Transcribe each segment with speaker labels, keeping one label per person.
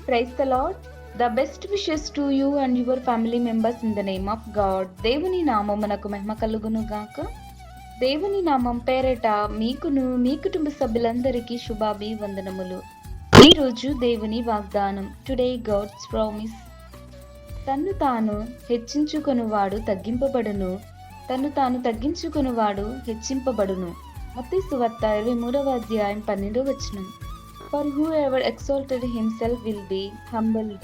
Speaker 1: Praise the Lord. The best wishes to you and your family members in the name of God. దేవుని నామమునకు మహిమ కలుగును గాక. దేవుని నామం పేరట మీకును మీ కుటుంబ సభ్యులందరికీ శుభాభివందనములు. ఈరోజు దేవుని వాగ్దానం. Today God's promise. తన్ను తాను హెచ్చించుకొనువాడు తగ్గింపబడును, తన్ను తాను తగ్గించుకొనువాడు హెచ్చింపబడును. మత్తయి సువార్త 23వ అధ్యాయం 12వ వచనం. For whoever exalted himself will be humbled,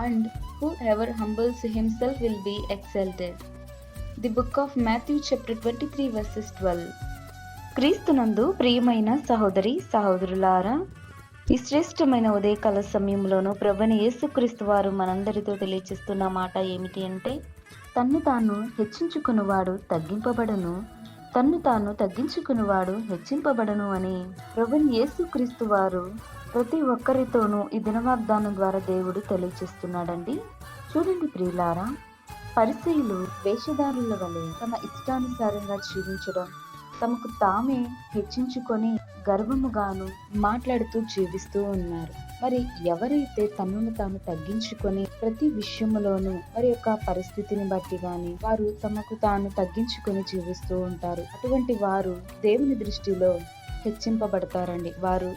Speaker 1: and whoever humbles himself will be exalted. The book of Matthew chapter 23 verses 12. క్రీస్తునందు ప్రియమైన సహోదరి సహోదరులారా, ఈ శ్రేష్టమైన ఉదయకాల సమయంలోనూ ప్రభువైన యేసుక్రీస్తు వారు మనందరితో తెలియజేస్తున్న మాట ఏమిటి అంటే, తన్ను తాను హెచ్చించుకునివాడు తగ్గింపబడును, తన్ను తాను తగ్గించుకునివాడు హెచ్చింపబడను అని ప్రభువైన యేసుక్రీస్తు వారు ప్రతి ఒక్కరితోనూ ఈ దినవాగ్దానం ద్వారా దేవుడు తెలియజేస్తున్నాడండి. చూడండి ప్రియులారా, పరిసయ్యులు వేషధారుల వలె తమ ఇష్టానుసారంగా జీవించడం, తమకు తామే హెచ్చించుకొని గర్వముగాను మాట్లాడుతూ జీవిస్తూ ఉన్నారు. మరి ఎవరైతే తనను తాను తగ్గించుకొని ప్రతి విషయములోనూ వారి యొక్క పరిస్థితిని బట్టి గాని వారు తమకు తాను తగ్గించుకొని జీవిస్తూ ఉంటారు, అటువంటి వారు దేవుని దృష్టిలో హెచ్చింపబడతారండి. వారు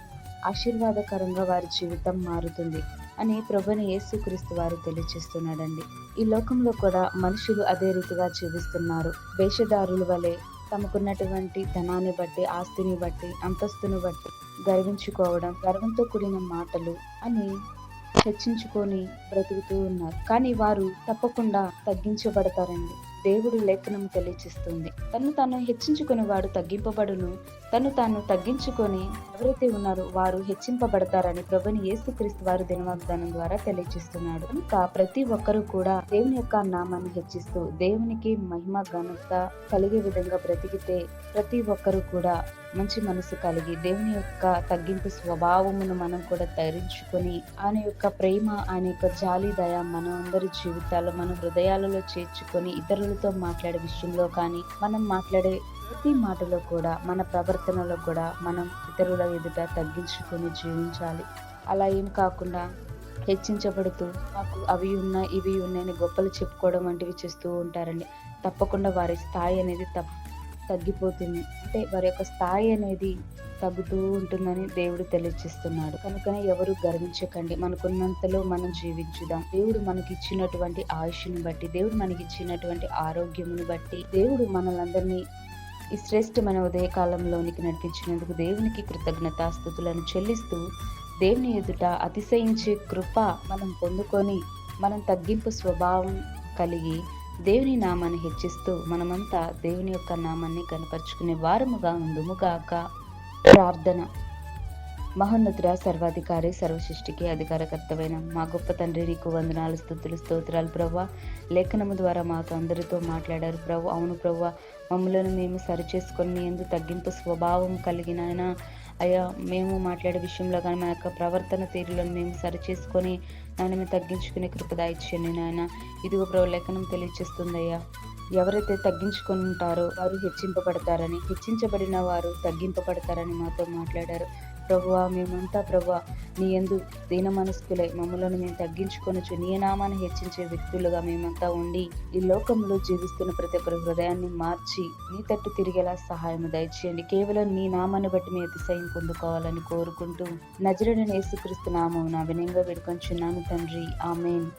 Speaker 1: ఆశీర్వాదకరంగా వారి జీవితం మారుతుంది అని ప్రభువైన యేసుక్రీస్తు వారు తెలియజేస్తున్నాడండి. ఈ లోకంలో కూడా మనుషులు అదే రీతిగా జీవిస్తున్నారు. వేషధారుల వలె తమకున్నటువంటి ధనాన్ని బట్టి, ఆస్తిని బట్టి, అంతస్తును బట్టి గర్వించుకోవడం, గర్వంతో కూడిన మాటలు అని హెచ్చించుకొని బ్రతుకుతూ ఉన్నారు. కానీ వారు తప్పకుండా తగ్గించబడతారండి. దేవుడు లేఖనం తెలియజేస్తుంది, తను తాను హెచ్చించుకుని వాడు తగ్గింపబడును, తను తాను తగ్గించుకొని ఎవరైతే ఉన్నారో వారు హెచ్చింపబడతారని ప్రభువైన యేసుక్రీస్తు వారు దినవాగ్దానం ద్వారా తెలియజేస్తున్నాడు. ఇంకా ప్రతి ఒక్కరూ కూడా దేవుని యొక్క నామాన్ని హెచ్చిస్తూ దేవునికి మహిమ ఘనత కలిగే విధంగా బ్రతికితే ప్రతి ఒక్కరూ కూడా మంచి మనసు కలిగి దేవుని యొక్క తగ్గింపు స్వభావమును మనం కూడా ధరించుకొని ఆయన యొక్క ప్రేమ, ఆయన యొక్క జాలి, దయ మన అందరి జీవితాల్లో మన హృదయాలలో చేర్చుకొని ఇతరులతో మాట్లాడే విషయంలో కానీ మనం మాట్లాడే ప్రతి మాటలో కూడా మన ప్రవర్తనలో కూడా మనం ఇతరుల ఎదుట తగ్గించుకొని జీవించాలి. అలా ఏం కాకుండా హెచ్చించబడుతూ మాకు అవి ఉన్నాయి ఇవి ఉన్నాయని గొప్పలు చెప్పుకోవడం వంటివి చేస్తూ ఉంటారండి. తప్పకుండా వారి స్థాయి అనేది తగ్గిపోతుంది. అంటే వారి యొక్క స్థాయి అనేది తగ్గుతూ ఉంటుందని దేవుడు తెలియజేస్తున్నాడు. కనుకనే ఎవరు గర్వించకండి, మనకున్నంతలో మనం జీవించుదాం. దేవుడు మనకి ఇచ్చినటువంటి ఆయుష్ని బట్టి, దేవుడు మనకి ఇచ్చినటువంటి ఆరోగ్యమును బట్టి, దేవుడు మనలందరినీ ఈ శ్రేష్టమైన ఉదయకాలంలోనికి నడిపించినందుకు దేవునికి కృతజ్ఞతాస్తుతులను చెల్లిస్తూ దేవుని ఎదుట అతిశయించే కృప మనం పొందుకొని మనం తగ్గింపు స్వభావం కలిగి దేవుని నామాన్ని హెచ్చిస్తూ మనమంతా దేవుని యొక్క నామాన్ని కనపరుచుకునే వారముగా ఉండుముగాక. ప్రార్థన. మహోన్నతుడ, సర్వాధికారి, సర్వసృష్టికి అధికారకర్తమైన మా గొప్ప తండ్రి, నీకు వందనాలు, స్తుతులు, స్తోత్రాలు ప్రభువా. లేఖనము ద్వారా మాతో అందరితో మాట్లాడారు ప్రభు. అవును ప్రభువా, మమ్మలను మేము సరిచేసుకొని మీ యందు తగ్గింపు స్వభావం కలిగిన అయ్యా, మేము మాట్లాడే విషయంలో కానీ మా యొక్క ప్రవర్తన తీరులను మేము సరిచేసుకొని మేము తగ్గించుకునే కృప దయచేయండి నాయన. ఇదిగో ప్రభు, లేఖనం తెలియజేస్తుంది అయ్యా, ఎవరైతే తగ్గించుకొని ఉంటారో వారు హెచ్చింపబడతారని, హెచ్చించబడిన వారు తగ్గింపబడతారని మాతో మాట్లాడారు ప్రభువా. మేమంతా ప్రభువా నీ యందు దీన మనస్కులై మమ్మలను మేము తగ్గించుకొనొచ్చు నీ నామాన్ని హెచ్చించే వ్యక్తులుగా మేమంతా ఉండి ఈ లోకంలో జీవిస్తున్న ప్రతి ఒక్కరి హృదయాన్ని మార్చి నీ తట్టు తిరిగేలా సహాయం దయచేయండి. కేవలం నీ నామాన్ని బట్టి మీ అతిశయం పొందుకోవాలని కోరుకుంటూ నజరేయుడైన యేసుక్రీస్తు నామమున వినయంగా వేడుకొంచున్నాను తండ్రి, ఆమేన్.